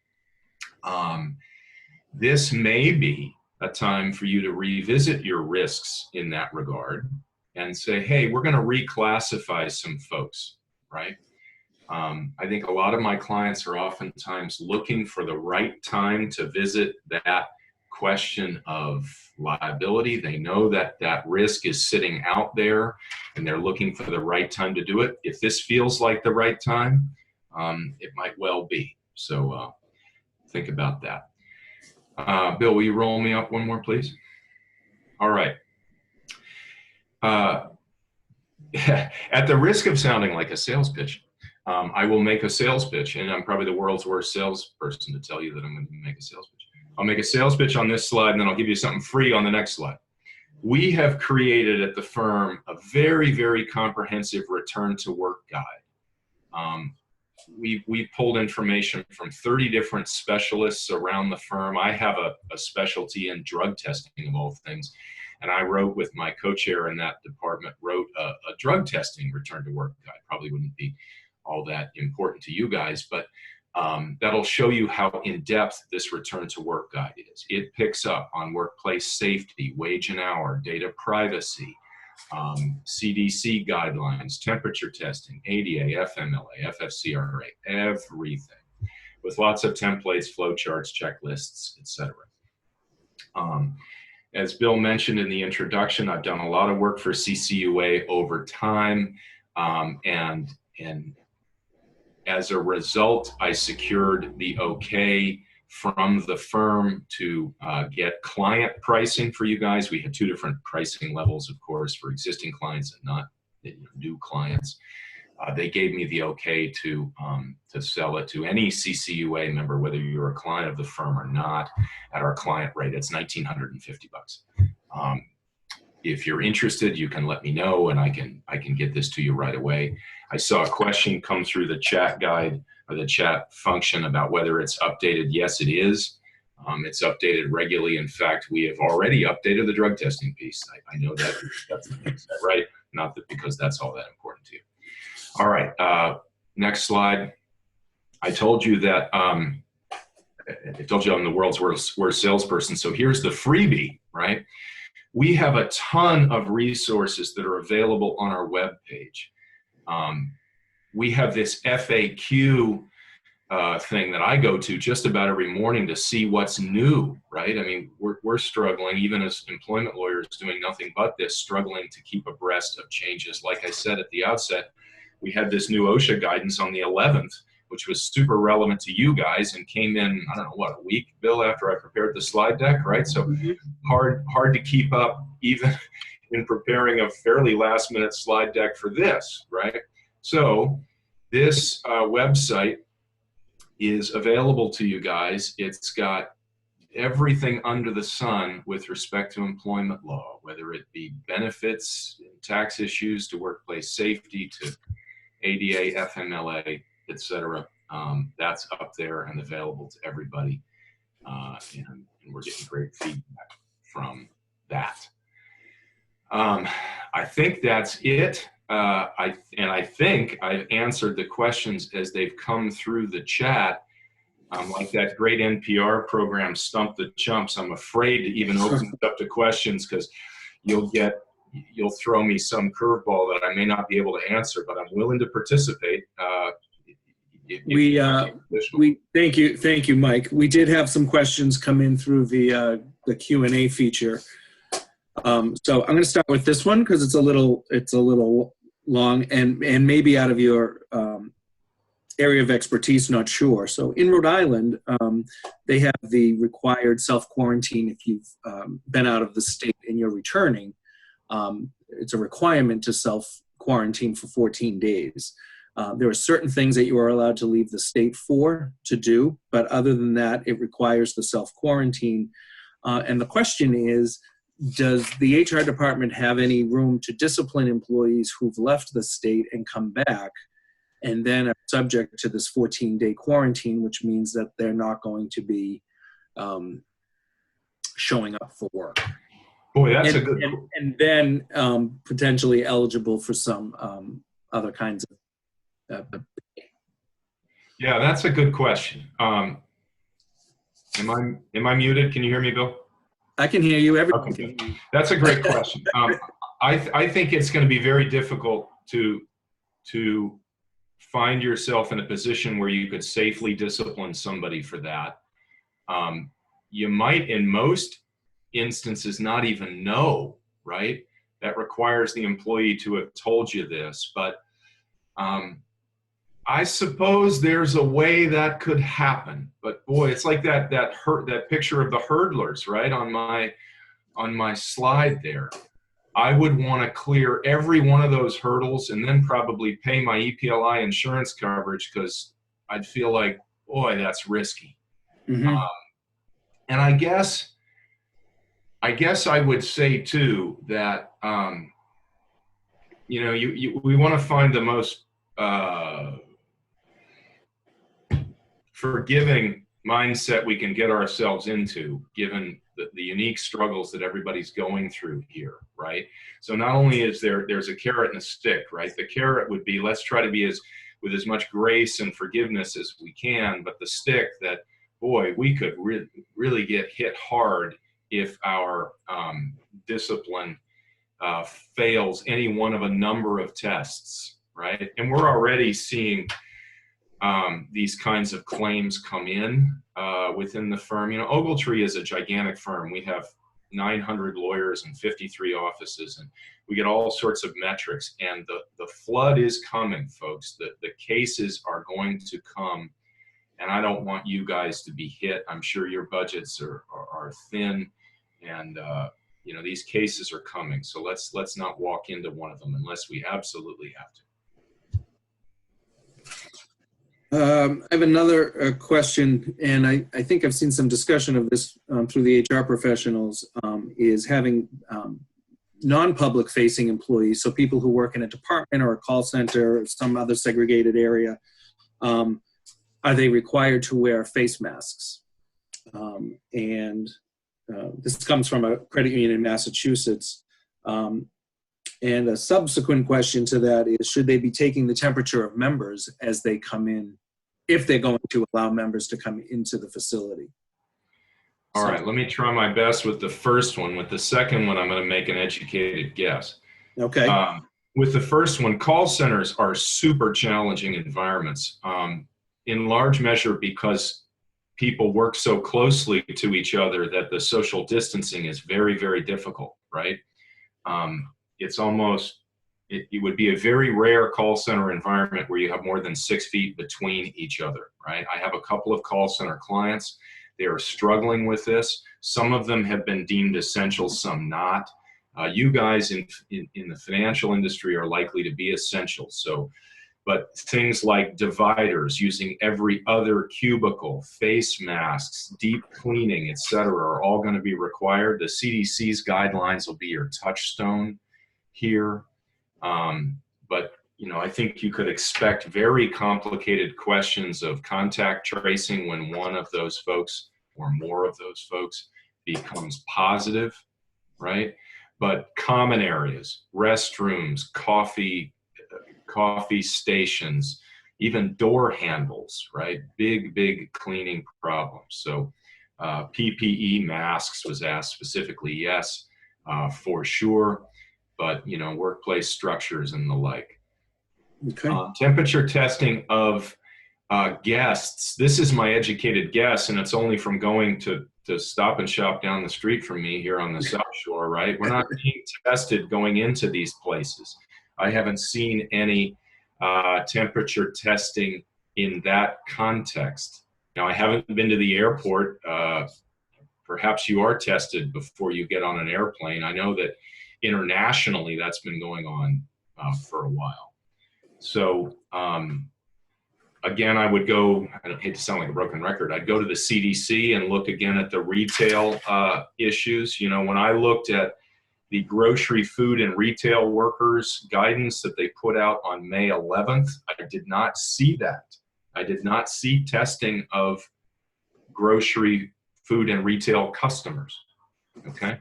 This may be a time for you to revisit your risks in that regard and say, hey, we're going to reclassify some folks, right? I think a lot of my clients are oftentimes looking for the right time to visit that question of liability. They know that that risk is sitting out there and they're looking for the right time to do it. If this feels like the right time, it might well be. So think about that. Bill, will you roll me up one more, please? All right. At the risk of sounding like a sales pitch, I will make a sales pitch, and I'm probably the world's worst salesperson to tell you that I'm going to make a sales pitch. I'll make a sales pitch on this slide, and then I'll give you something free on the next slide. We have created at the firm a very, very comprehensive return to work guide. We pulled information from 30 different specialists around the firm. I have a specialty in drug testing of all things. And I wrote with my co-chair in that department, wrote a drug testing return to work guide. Probably wouldn't be all that important to you guys, but that'll show you how in-depth this return to work guide is. It picks up on workplace safety, wage and hour, data privacy, CDC guidelines, temperature testing, ADA, FMLA, FFCRA, everything, with lots of templates, flowcharts, checklists, etc. As Bill mentioned in the introduction, I've done a lot of work for CCUA over time, and as a result, I secured the okay from the firm to get client pricing for you guys. We had two different pricing levels, of course, for existing clients and not new clients. They gave me the okay to sell it to any CCUA member, whether you're a client of the firm or not, at our client rate. It's $1,950. If you're interested, you can let me know, and I can get this to you right away. I saw a question come through the chat guide or the chat function about whether it's updated. Yes, it is. It's updated regularly. In fact, we have already updated the drug testing piece. I know that. That's right. Not that because that's all that important to you. All right. Next slide. I told you that I'm the world's worst salesperson. So here's the freebie, right? We have a ton of resources that are available on our webpage. We have this FAQ thing that I go to just about every morning to see what's new, right? I mean, we're struggling, even as employment lawyers doing nothing but this, struggling to keep abreast of changes. Like I said at the outset, we had this new OSHA guidance on the 11th, which was super relevant to you guys and came in, I don't know, what, a week, Bill, after I prepared the slide deck, right? So hard to keep up even in preparing a fairly last minute slide deck for this, right? So this website is available to you guys. It's got everything under the sun with respect to employment law, whether it be benefits, tax issues, to workplace safety, to ADA, FMLA, etc. That's up there and available to everybody, and we're getting great feedback from that. I think that's it. I think I've answered the questions as they've come through the chat. Like that great NPR program, Stump the Chumps, I'm afraid to even open it up to questions because you'll throw me some curveball that I may not be able to answer, but I'm willing to participate. Thank you, Mike. We did have some questions come in through the Q&A feature. So I'm going to start with this one because it's a little long and maybe out of your area of expertise, not sure. So in Rhode Island, they have the required self-quarantine if you've been out of the state and you're returning. It's a requirement to self-quarantine for 14 days. There are certain things that you are allowed to leave the state to do, but other than that, it requires the self-quarantine. And the question is, does the HR department have any room to discipline employees who've left the state and come back and then are subject to this 14-day quarantine, which means that they're not going to be showing up for work? Boy, that's a good... And then potentially eligible for some other kinds of... Yeah, that's a good question. Am I muted? Can you hear me, Bill? I can hear you. Everyone Okay. That's a great question. I think it's going to be very difficult to find yourself in a position where you could safely discipline somebody for that. You might, in most instances, not even know, right? That requires the employee to have told you this, but I suppose there's a way that could happen, but boy, it's like that picture of the hurdlers, right, on my slide there. I would want to clear every one of those hurdles and then probably pay my EPLI insurance coverage because I'd feel like, boy, that's risky. Mm-hmm. And I guess I would say too that we want to find the most forgiving mindset we can get ourselves into, given the unique struggles that everybody's going through here, right? So not only is there's a carrot and a stick, right? The carrot would be, let's try to be with as much grace and forgiveness as we can, but the stick that, boy, we could really get hit hard if our discipline fails any one of a number of tests, right? And we're already seeing these kinds of claims come in within the firm. You know, Ogletree is a gigantic firm. We have 900 lawyers and 53 offices, and we get all sorts of metrics. And the flood is coming, folks. The cases are going to come, and I don't want you guys to be hit. I'm sure your budgets are thin, and these cases are coming. So let's not walk into one of them unless we absolutely have to. I have another question, and I think I've seen some discussion of this through the HR professionals, is having non-public facing employees, so people who work in a department or a call center or some other segregated area, are they required to wear face masks? This comes from a credit union in Massachusetts. And a subsequent question to that is, should they be taking the temperature of members as they come in, if they're going to allow members to come into the facility? All right, let me try my best with the first one. With the second one, I'm going to make an educated guess. Okay. With the first one, call centers are super challenging environments. in large measure because people work so closely to each other that the social distancing is very, very difficult, right? It's almost, it would be a very rare call center environment where you have more than 6 feet between each other, right? I have a couple of call center clients. They are struggling with this. Some of them have been deemed essential, some not. You guys in the financial industry are likely to be essential. So, but things like dividers, using every other cubicle, face masks, deep cleaning, et cetera, are all going to be required. The CDC's guidelines will be your touchstone here. But you know, I think you could expect very complicated questions of contact tracing when one of those folks or more of those folks becomes positive, right? But common areas, restrooms, coffee stations, even door handles, right? Big cleaning problems. So PPE masks was asked specifically, yes, for sure. But, you know, workplace structures and the like. Okay. Temperature testing of guests. This is my educated guess, and it's only from going to Stop and Shop down the street from me here on the South Shore, right? We're not being tested going into these places. I haven't seen any temperature testing in that context. Now, I haven't been to the airport. Perhaps you are tested before you get on an airplane. I know that internationally that's been going on for a while. So again, I would go, I don't hate to sound like a broken record, I'd go to the CDC and look again at the retail issues. You know, when I looked at the grocery, food, and retail workers guidance that they put out on May 11th, I did not see that. I did not see testing of grocery, food, and retail customers, okay?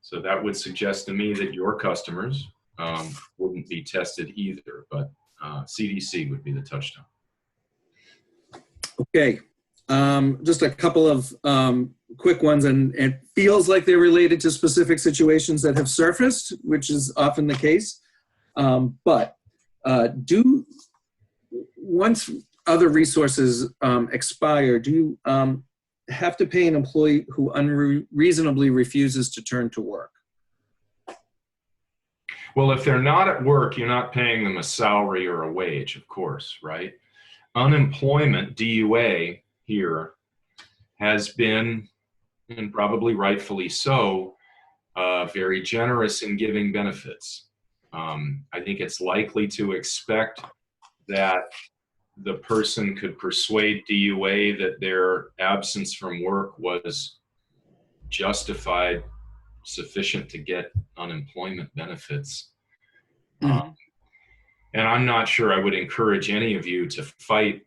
So that would suggest to me that your customers wouldn't be tested either, but CDC would be the touchstone. Okay. Just a couple of quick ones, and it feels like they're related to specific situations that have surfaced, which is often the case. But once other resources expire, do you have to pay an employee who unreasonably refuses to turn to work? Well, if they're not at work, you're not paying them a salary or a wage, of course, right? Unemployment, DUA, here has been, and probably rightfully so, very generous in giving benefits. I think it's likely to expect that the person could persuade DUA that their absence from work was justified, sufficient to get unemployment benefits. Mm-hmm. And I'm not sure I would encourage any of you to fight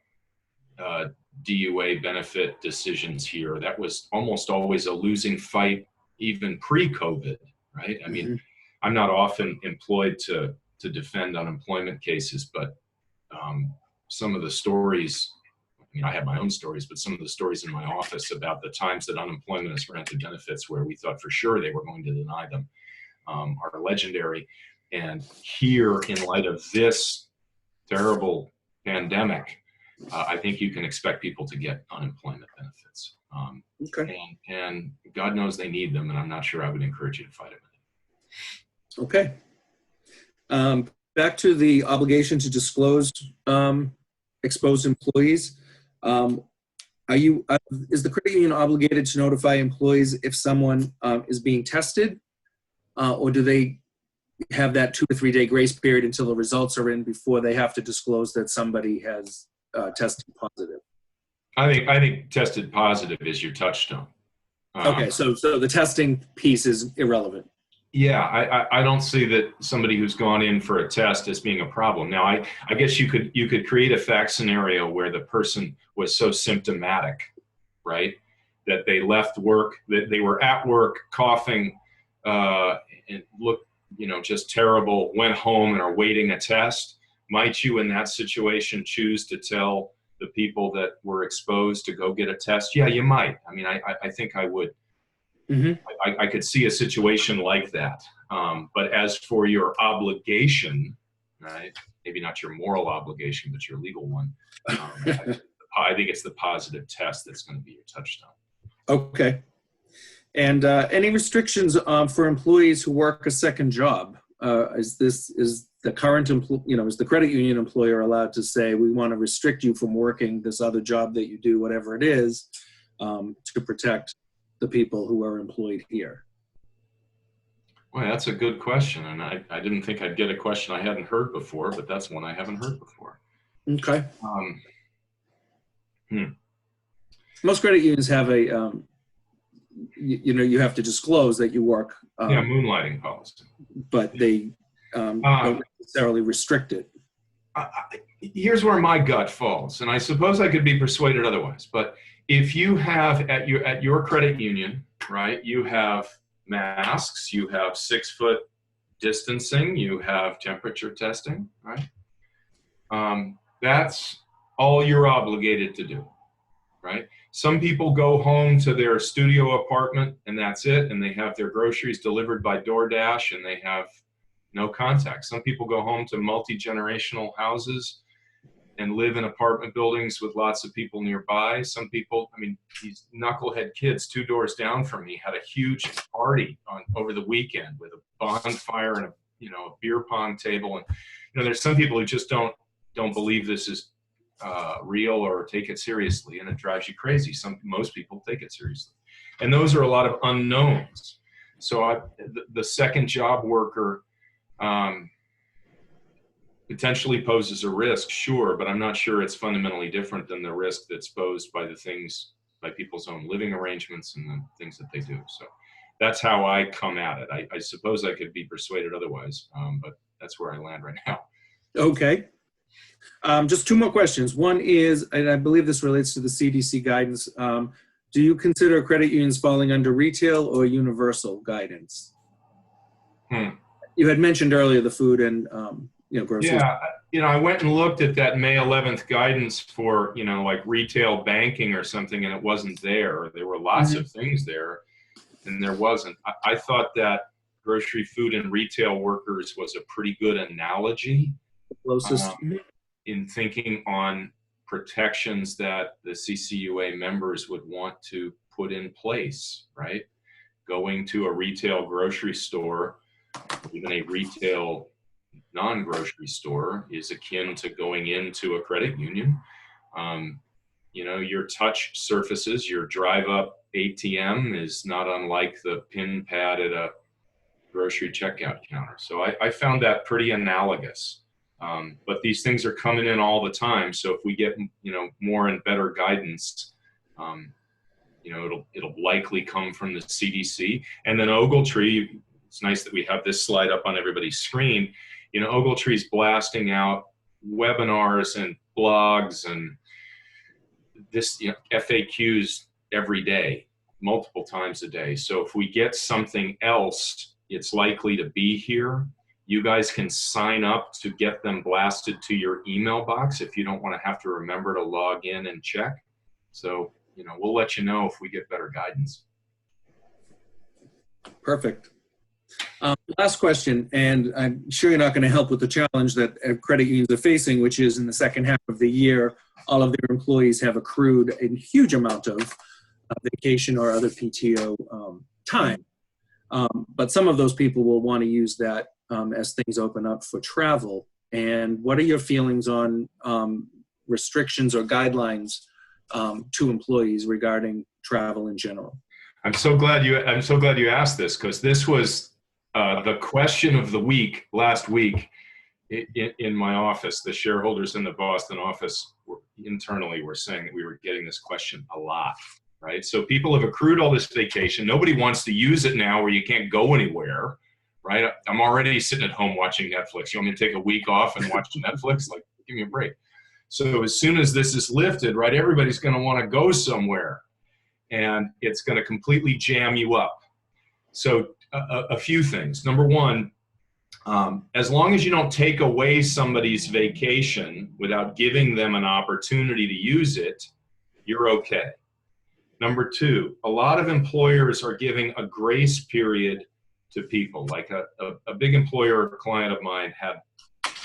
DUA benefit decisions here. That was almost always a losing fight, even pre-COVID, right? I mean, I'm not often employed to defend unemployment cases, but some of the stories, I mean, I have my own stories, but some of the stories in my office about the times that unemployment has granted benefits where we thought for sure they were going to deny them are legendary. And here, in light of this terrible pandemic, I think you can expect people to get unemployment benefits. Okay. And God knows they need them, and I'm not sure I would encourage you to fight it. Okay. Back to the obligation to disclose exposed employees. Is the credit union obligated to notify employees if someone is being tested, or do they have that 2 to 3 day grace period until the results are in before they have to disclose that somebody has tested positive? I think tested positive is your touchstone. Okay, so the testing piece is irrelevant. Yeah, I don't see that somebody who's gone in for a test as being a problem. Now, I guess you could create a fact scenario where the person was so symptomatic, right, that they left work, that they were at work coughing and looked, you know, just terrible, went home and are waiting a test. Might you in that situation choose to tell the people that were exposed to go get a test? Yeah, you might. I mean, I think I would. Mm-hmm. I could see a situation like that. But as for your obligation, right, maybe not your moral obligation, but your legal one, I think the I think it's the positive test that's going to be your touchstone. Okay. And any restrictions for employees who work a second job? Is the current is the credit union employer allowed to say, we want to restrict you from working this other job that you do, whatever it is, to protect the people who are employed here? Well, that's a good question, and I didn't think I'd get a question I hadn't heard before, but that's one I haven't heard before. Okay. Most credit unions have a, you have to disclose that you work. Moonlighting policy. But they don't necessarily restrict it. Here's where my gut falls, and I suppose I could be persuaded otherwise. But if you have at your credit union, right, you have masks, you have 6-foot distancing, you have temperature testing, right? That's all you're obligated to do, right? Some people go home to their studio apartment and that's it, and they have their groceries delivered by DoorDash and they have no contact. Some people go home to multi-generational houses and live in apartment buildings with lots of people nearby. Some people, these knucklehead kids 2 doors down from me had a huge party over the weekend with a bonfire and a beer pong table. And there's some people who just don't believe this is real or take it seriously, and it drives you crazy. Most people take it seriously, and those are a lot of unknowns. So the second job worker potentially poses a risk, sure, but I'm not sure it's fundamentally different than the risk that's posed by people's own living arrangements and the things that they do. So that's how I come at it. I suppose I could be persuaded otherwise, but that's where I land right now. Okay. Just 2 more questions. One is, and I believe this relates to the CDC guidance, do you consider credit unions falling under retail or universal guidance? You had mentioned earlier the food and groceries. Yeah, I went and looked at that May 11th guidance for, like retail banking or something, and it wasn't there. There were lots of things there, and there wasn't. I thought that grocery, food, and retail workers was a pretty good analogy. Closest. In thinking on protections that the CCUA members would want to put in place, right? Going to a retail grocery store, even a retail non-grocery store, is akin to going into a credit union. Your touch surfaces, your drive-up ATM is not unlike the PIN pad at a grocery checkout counter. So I found that pretty analogous. But these things are coming in all the time. So if we get, more and better guidance, it'll likely come from the CDC. And then Ogletree, it's nice that we have this slide up on everybody's screen. Ogletree's blasting out webinars and blogs and this, FAQs every day, multiple times a day. So if we get something else, it's likely to be here. You guys can sign up to get them blasted to your email box if you don't want to have to remember to log in and check. So, we'll let you know if we get better guidance. Perfect. Last question, and I'm sure you're not going to help with the challenge that credit unions are facing, which is in the second half of the year, all of their employees have accrued a huge amount of vacation or other PTO time. But some of those people will want to use that as things open up for travel. And what are your feelings on restrictions or guidelines to employees regarding travel in general? I'm so glad you asked this, because this was the question of the week last week in my office. The shareholders in the Boston office internally were saying that we were getting this question a lot, right? So people have accrued all this vacation. Nobody wants to use it now where you can't go anywhere, right? I'm already sitting at home watching Netflix. You want me to take a week off and watch Netflix? Like, give me a break. So as soon as this is lifted, right, everybody's going to want to go somewhere, and it's going to completely jam you up. So a few things. Number one, as long as you don't take away somebody's vacation without giving them an opportunity to use it, you're okay. Number two, a lot of employers are giving a grace period to people. Like a big employer client of mine had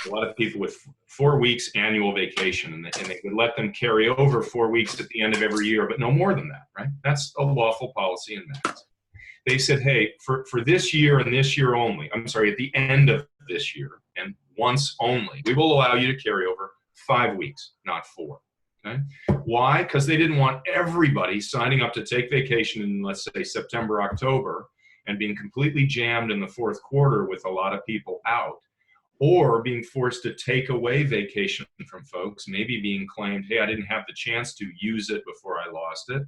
a lot of people with 4 weeks annual vacation, and they would let them carry over 4 weeks at the end of every year, but no more than that, right? That's a lawful policy in Mass. They said, hey, for this year and this year only, I'm sorry, at the end of this year and once only, we will allow you to carry over 5 weeks, not 4. Okay? Why? Because they didn't want everybody signing up to take vacation in, let's say, September, October, and being completely jammed in the fourth quarter with a lot of people out, or being forced to take away vacation from folks, maybe being claimed, hey, I didn't have the chance to use it before I lost it.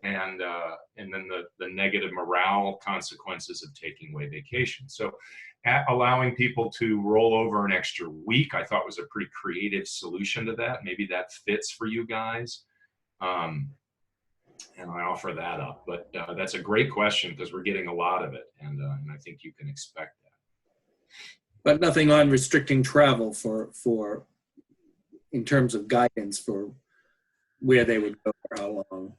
And then the negative morale consequences of taking away vacation. So allowing people to roll over an extra week, I thought was a pretty creative solution to that. Maybe that fits for you guys. And I offer that up. But that's a great question because we're getting a lot of it. And I think you can expect that. But nothing on restricting travel for in terms of guidance for where they would go for how long.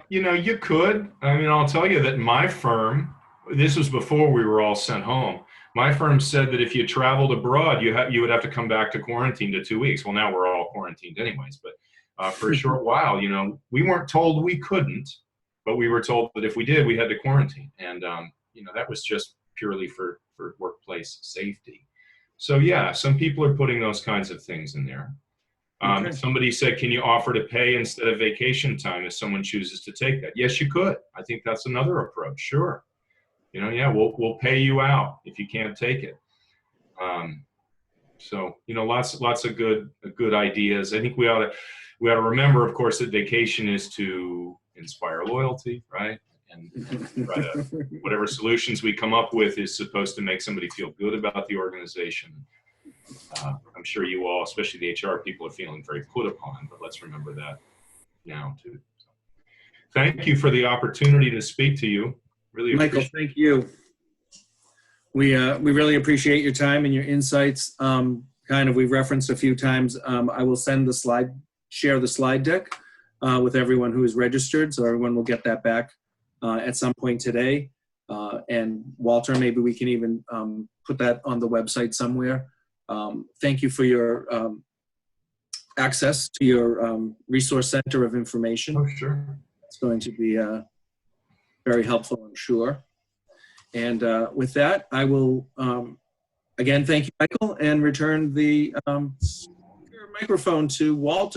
You could. I mean, I'll tell you that my firm, this was before we were all sent home, my firm said that if you traveled abroad, you would have to come back to quarantine to 2 weeks. Well, now we're all quarantined anyways, but for a short while, we weren't told we couldn't, but we were told that if we did, we had to quarantine. And, that was just purely for workplace safety. So yeah, some people are putting those kinds of things in there. Okay. Somebody said, can you offer to pay instead of vacation time if someone chooses to take that? Yes, you could. I think that's another approach. Sure. We'll pay you out if you can't take it. So, lots of good ideas. I think we ought to remember, of course, that vacation is to inspire loyalty, right? And try to, whatever solutions we come up with is supposed to make somebody feel good about the organization. I'm sure you all, especially the HR people, are feeling very put upon, but let's remember that now too. So, thank you for the opportunity to speak to you. Really, Michael, thank you. We really appreciate your time and your insights. We've referenced a few times. I will share the slide deck with everyone who is registered, so everyone will get that back at some point today. And Walter, maybe we can even put that on the website somewhere. Thank you for your access to your resource center of information. Oh, sure. It's going to be very helpful, I'm sure. And with that, I will, again, thank you, Michael, and return the microphone to Walter.